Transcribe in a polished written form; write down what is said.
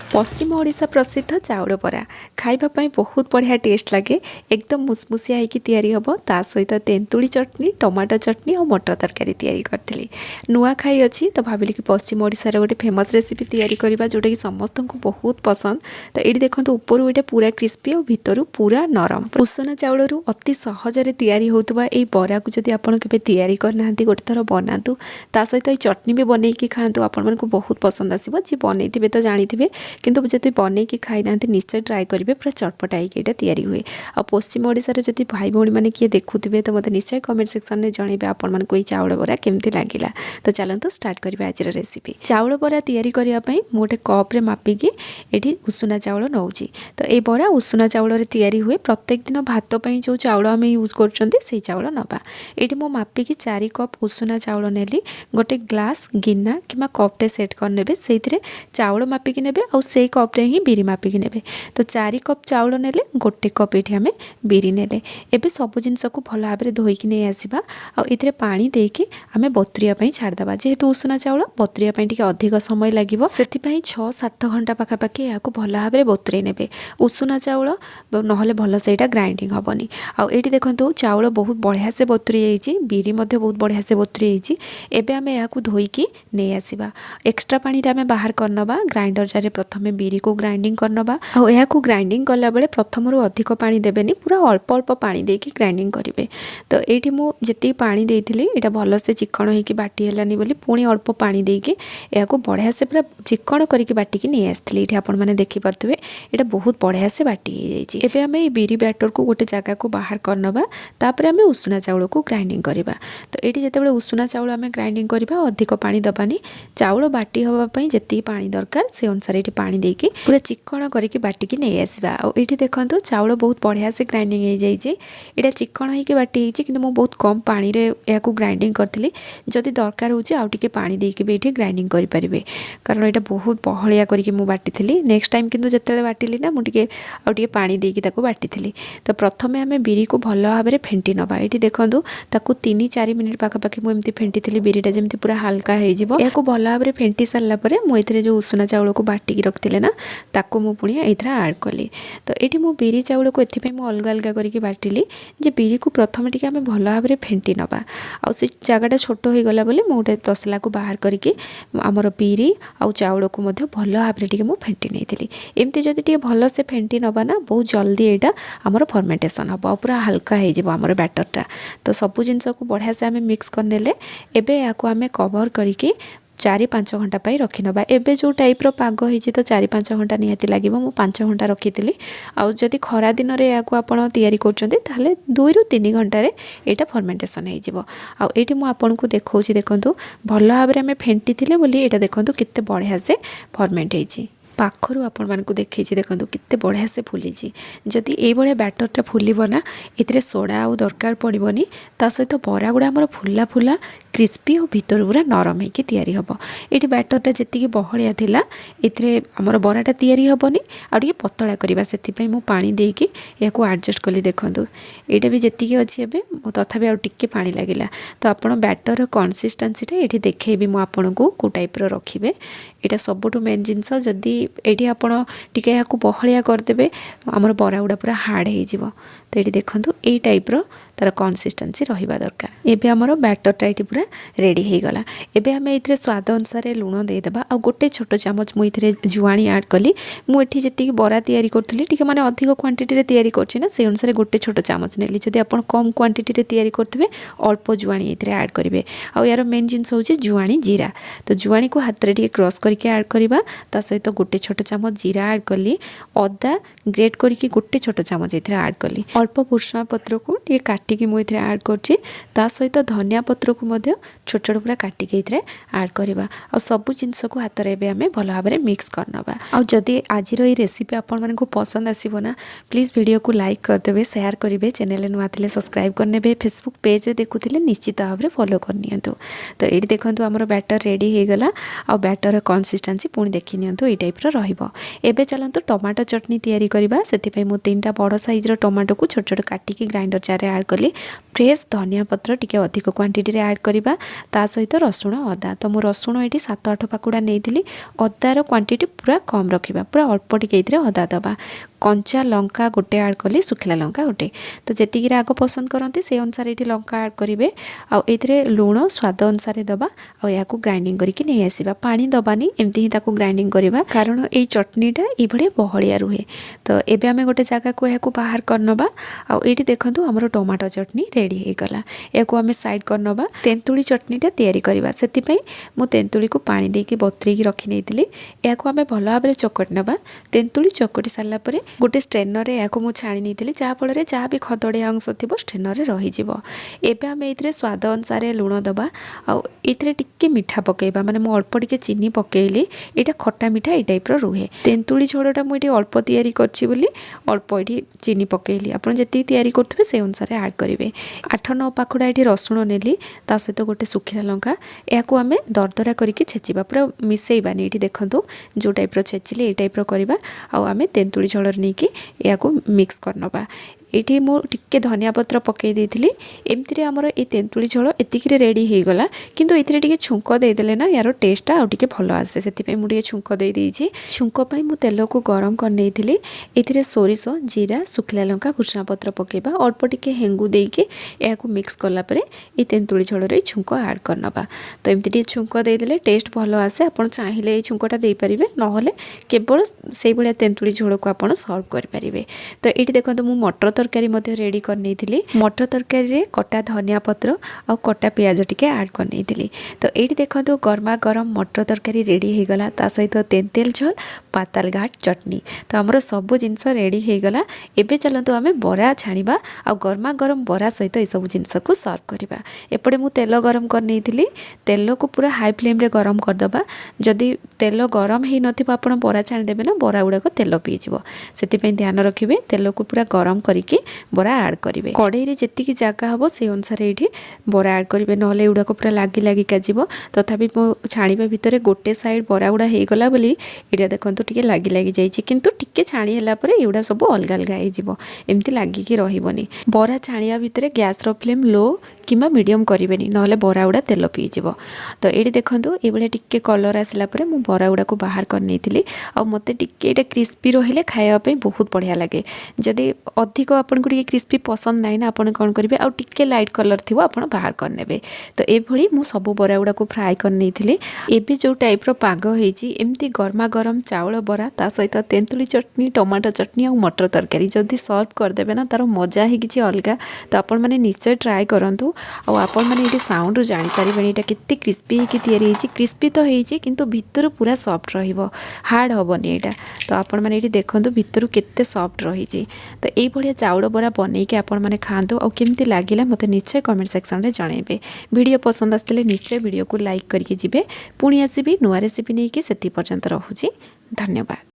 पश्चिम ओडिशा प्रसिद्ध चाउल बरा खाइबा बहुत बढ़िया टेस्ट लगे एकदम मुसमुसिया होगी तैयारी हम ता सहित तेंतुली चटनी टमाटो चटनी और मटर तरकारी तैयारी करी नुआ खाई अच्छी तो भाविली कि पश्चिम ओडिशा गोटे फेमस रेसिपी तैयारी करवा जोटा कि समस्त को बहुत पसंद। तो ये देखो ऊपर ये पूरा क्रिस्पी और भितर पूरा नरम उसना चाउल अति सहजरे तैयारी होता ये बरा को जब आप तैयारी करना गोटे थर बनातु ता सहित चटनी भी बनईकि खातु आपण को बहुत पसंद आसो जी बनई तो जानी किंतु जब बन कि खाई ना निश्चय ट्राए करेंगे पूरा चटपटा होगी तैयारी हुए। आ पश्चिम ओडिशार जब भाई भौणी मैंने किए देखुवे तो मतलब निश्चय कमेंट सेक्शन में जनइबे आपण मानक चाउल बरा केमती लगिला। तो चलते स्टार्ट करिबा आज रेसिपी। चाउल बरा तैयारी करने गोटे कप्रे मापिकी ये उसुना चाउल नौची। तो ये बरा उसुना चाउल तैयारी हुए प्रत्येक दिन भात जो चाउल आम यूज कर चाउल नवा ये मो मापिकी 4 कप उसुना चाउल नेली गोटे ग्लास गिना कि कप्टे सेट करने से चाउल मापिकी ने से कप्रे ही बिरी मापिकी ने। तो 4 कप चाउल नेले गोटे कप ये आम बिरी नेले एबे सब जिनस को भल भाव में धोईकी नहीं आसवा आउ पानी देकी आम बतुरिया छाड़देवा जेहेतु उसुना चाउल बतुरिया टी अधिक समय लगे से 6-7 घंटा पाखापाखि यहाँ भल भाव में बतुरे ने। उसुना चाउल ना भल से ग्राइंडिंग हेनी आउ देखो चाउल बहुत बढ़िया से बतुरी जाइए बिरी बहुत बढ़िया से बतुरी जाइए। आम यहाँ धोईकी नहीं आसवा एक्सट्रा पानी आम बाहर करनवा ग्राइंडर जार प्रथम बिरी को ग्राइंडिंग करनवा आउ ग्राइंडिंग कला बेले प्रथम अधिक पानी देवेनि पूरा अल्प अल्प पानी देकी ग्राइंडिंग करेंगे। तो ये मुझे पानी देती यहाँ भल से चिकण होगी बाटी हेलानी बोली पुणी अल्प पानी देकी यहाँ बढ़िया से पूरा चिकण करके बाटिकी नहीं आसती ये आपण मैंने देखिपे यहाँ बहुत बढ़िया से बाटी एवं आम ये बिरी बैटर को गोटे जगह को बाहर करनवा तापर आम उसुना चाउल को ग्राइंडिंग करवा। तो ये जो उसुना चाउल आम ग्राइंडिंग करवा अधिक पानी दबानी चाउल बाटी हाँपाई जी पानी दरकार से अनुसार ये पानी देकी पूरा चिकण करके बाटिकी नहीं आसवा। ये देखो चाउल बहुत बढ़िया से ग्राइंडिंग हो जाइए यहाँ चिकण होगी बाटी कि बहुत कम पानी रे यहाँ ग्राइंडिंग करी जदि दरकार होटे पानी देकी भी ये ग्राइंडिंग करेंगे कारण यहाँ बहुत बहलिया करके बाटी नेक्स्ट टाइम किंतु जिते बाटिली ना मुझे आउटे पानी देकी बाटी। तो प्रथम आम बिरी को भल भाव में फेंटी नवा ये देखो 3-4 मिनिट पाखापाखि मुझे फेंटी थी बिरीटा जमी पूरा हल्का हो भल भाव में फेंटी सारापर मुझे जो उसुना चाउल को बाटिकी रखी ना ताको मु पुणी एथरा ऐड कली। तो ये मो बिरी चाउल को एथि मु अलग अलग करके बाटिली जे बिरी को प्रथम टिके आम भल भाव में फेंटी नवा आउ से जगटा छोट हो गला बोली मु गोटे तसला को बाहर करके आमर बिरी आउ चाउल को मध्य भल भाव में मु फेंटी नहीं एमती जदि टिके भल से फेंटी नवा ना बहुत जल्दी यहाँ आमर फर्मेंटेशन हम पूरा हल्का हो आमर बैटरटा। तो सबू जिनस को बढ़िया से आम मिक्स करने एबे या आम कवर करके 4-5 घंटा पाई रखी नवा। एबे जो टाइप रो पाग होइछि तो 4-5 घंटा निहाती लगे मु 5 घंटा रखी आउ जदि खरा दिन रे या आपण तैयारी करछन्ते ताले 2-3 घंटा रे एटा फर्मेंटेशन हो जिवो। आउ एठी मु आपण को देखौछि देखंतु भल भाव में आम फेंटी थिले बोली एटा देखंतु केते बढ़िया से फर्मेंट होइछि पाखरु आपण मानकु देखै देखो कितने बढ़िया से फुली जदि ये भाया बैटरटा फुलब ना ये सोडा आउ दरकार पड़ोनी ता सहित बरा गुड़ा आमर फुला फुला क्रिस्पी और भितर पूरा नरम होकर तैयारी हम ये बैटरटा जी बहलिया थिला ये आमर बराटा तैयारी हेनी आगे पतला करवा से मु पानी देकी या एडजस्ट कली देखूँ यहाँ भी जी अच्छी एवं तथापि आउ टिके पानी लगिला। तो आप बैटर कंसिस्टेंसीटा ये देखेबी मुझे को टाइप रखिए यहाँ सबुठ मेन जिनस जदि ये आपड़ टे यहाँ बहलिया करदे आमर बरा गुड़ा पूरा हार्ड हो। तो ये देखो ये टाइप तार कंसिस्टेंसी रहिबा दरकार। एबे हमर बैटरटा ये पूरा रेडी हो गला। एबे आम ये स्वाद अनुसार लुण देदेबा आ गोटे छोट चामच मुझे जुआणी ऐड कली मुझे जी बरा तैयारी करी टी मैंने अधिक क्वांटिटी तैयारी करना से अनुसार गोटे छोट चामच नेली जदि आप कम क्वांटिटी तैयारी करेंगे अल्प जुआणी ये ऐड करेंगे। आ यार मेन जिनस हूँ जुआणी जीरा। तो जुआणी को हाथ में क्रश करके ऐड करवा ता सहित गोटे छोट चामच जीरा ऐड कली अदा ग्रेट करके गोटे छोट चामच ये ऐड कली अल्प भुर्सुंगा पत्र को टे काटिकी मुझे ऐड कर सहित धनिया पत्र को छोट छोट पूरा काटिकी ऐड करवा आ सबू जिनस को हाथ में आम भल भाव में मिक्स करनवा। आ जदि आज ये रेसिपी आपण मानकु पसंद आसीबो ना प्लीज वीडियो को लाइक करदेवे शेयर करेंगे चैनल नुआ थे सब्सक्राइब करने फेसबुक पेज रे देखुले निश्चित भाव में फॉलो करनी। तो ये देखो आमर बैटर रेडी हो गला आ बैटर कंसिस्टेंसी पुणी देखी नियंतु ये टाइप रहिबो। एबे चलंतु टमाटो चटनी तैयारी करबा से 3टा बड़ साइज रो टमाटो को छोट छोट काटिकी ग्राइंडर जार ऐड कली फ्रेश धनिया पत्र टिके अधिक क्वांटिटी रे ऐड करबा ता सहित रसुण अदा तो मु रसुण एटी 7-8 पाकुड़ा नेइथिली अदार क्वांटिटी पूरा कम रखिबा पूरा अल्प टिके इतरे अदा दबा कंचा लंका गोटे ऐड कली सुखिला लंका गोटे तो जेतिक राग पसंद करती से अनुसार ये लंका ऐड करेंगे आउे लुण स्वाद अनुसार दबा या ग्राइंडिंग करके नहीं आसवा पानी दबानी एमती ही ताको ग्राइंडिंग करवा कारण ये चटनीटा ये बहलिया रुहे तो एबे आमे गोटे जगह को या बाहर करनबा आउे देखु आमर टमाटो चटनी रेडी हो गला या आम साइड करनबा तेंतुली चटनीटा तैयारी करवा से मु तेंतुली को पानी देके बतरेकी रखी नहीं या आम भल भाव चकटी नबा तेंतुली चकटी सारा पर गोटे स्ट्रेनर या छाणी नहीं जहाँफल जहाँ भी खदड़िया अंश थी स्ट्रेनर रही आम ये स्वाद अनुसार लुण दबा आउे टिके मीठा पकेबा माने मु अल्प टिके चीनी पकेली यहाँ खट्टा मीठा ये टाइप रुहे तेंतुली झोलटा मुझे अल्प तैयारी करछि अल्प ये चीनी पकेली आप जी तैयारी करुवे से अनुसार ऐड करेंगे 8-9 पाखुड़ा ये रसुण नेली ता सहित गोटे सुखिला लंका या आम दरदरा करके छेचिबा पूरा मिसेबानी ये देखो जो टाइप छेचिले ये टाइप करवा आम तेंतुली झोल नहीं या मिक्स करनबा ये मुझे धनिया पत्र पकई देती एमती आमर ये तेंतुली झोल एतिक रेडी हो गला किंतु ये छुंक देदेले ना यार टेस्टा आउ टिके भल आसे से मुझे छुंक दे देइछि छुंक पई मु तेल को गरम कर नेइथिली एथिरे सोरिष जीरा सुखिला लंका भुसना पत्र पकेबा अल्प टिके हेंगु देके या मिक्स कला परे ये तेंतुली झोल रे छुंक ऐड करनबा तो एमती छुंक देदेले टेस्ट भल आसे आपण चाहिले ये छुंकटा दे परिबे नहले केवल से भलिया तेंतुली झोल को आपण सर्व कर परिबे तो ये देखो मु मटर तरकारी रेडी कर नहीं मटर तरकारी रे कटा धनिया पत्र आ कटा प्याज टिके ऐड कर नहीं तो ये देखो गरमा गरम मटर तरकारी रेडी हो गला ता सहित तेंतेल झोल पाताल घाट चटनी तो आमर सब जिनस रेडी हो गला एबे चलतु आमे बरा छाणीबा आ गरमा गरम बरा सहित ये सब जिनस को सर्व करबा एपटे मु तेल गरम कर नहीं तेल को पूरा हाई फ्लेम रे गरम करदबा जदि तेल गरम ही नथिबा आपण बरा छाणी देबे ना बरा गुडा को तेल पीजिबो सेति ध्यान रखिबे तेल को पूरा गरम करके बरा ऐड करेंगे कड़े रे जेतिकी जगह हम से अनुसार ये बरा ऐड करेंगे नहले एगुड़ाक पूरा लगी लगिका जीव तथापि मो छाणीबा भितर गोटे साइड बरा गुड़ा हो गला बोली ये देखो टिके लगी लगी जाइए किंतु टिके छाणी होला परे एगुड़ा सब अलग अलग हो एमती लगिकी रहिबनी बरा छाणिया भितर गैस रो फ्लेम लो किंबा मीडियम करेंगे नहले बरा गुड़ा तेल पीजिव तो ये देखो ये टिके कलर आसला परे मु बरा गुड़ा को बाहर कर नहीं आ मते टिके एटा क्रिस्पी रहिले खाया पे बहुत बढ़िया लगे जदि अधिक आपन को क्रिस्पी पसंद नाई ना आपन कौन करेंगे आउ टिके लाइट कलर थी आप बाहर करने तो ये मु सब बरा गुड़ा को फ्राए कर नहीं एबे जो टाइप रो पाग होईची एमती गरमा गरम चाउल बरा ता सहित तेंतुली चटनी टमाटो चटनी और मटर तरकारी जदि सर्व करदेवे ना तार मजा ही किसी अलग तो आपण मैंने निश्चय ट्राए करूँ आपण मैंने ये साउंड जानी सारे ये केते क्रिस्पी होगी तैयारी क्रिस्पी तो होती किंतु भितर पूरा सॉफ्ट रहिबो हार्ड हेनी यहाँ तो आपण मैंने ये देखो भितर केते सॉफ्ट रही तो ये भाया चाउल बरा बनईके आपण मैंने खातु और केमती लगिला मते निश्चय कमेंट सेक्शन में जनइबे वीडियो पसंद आसले निश्चय वीडियो को लाइक करके जिबे पुणी आसीबी नुआ रेसिपी नहीं कि सेति पर्यंत रहुची धन्यवाद।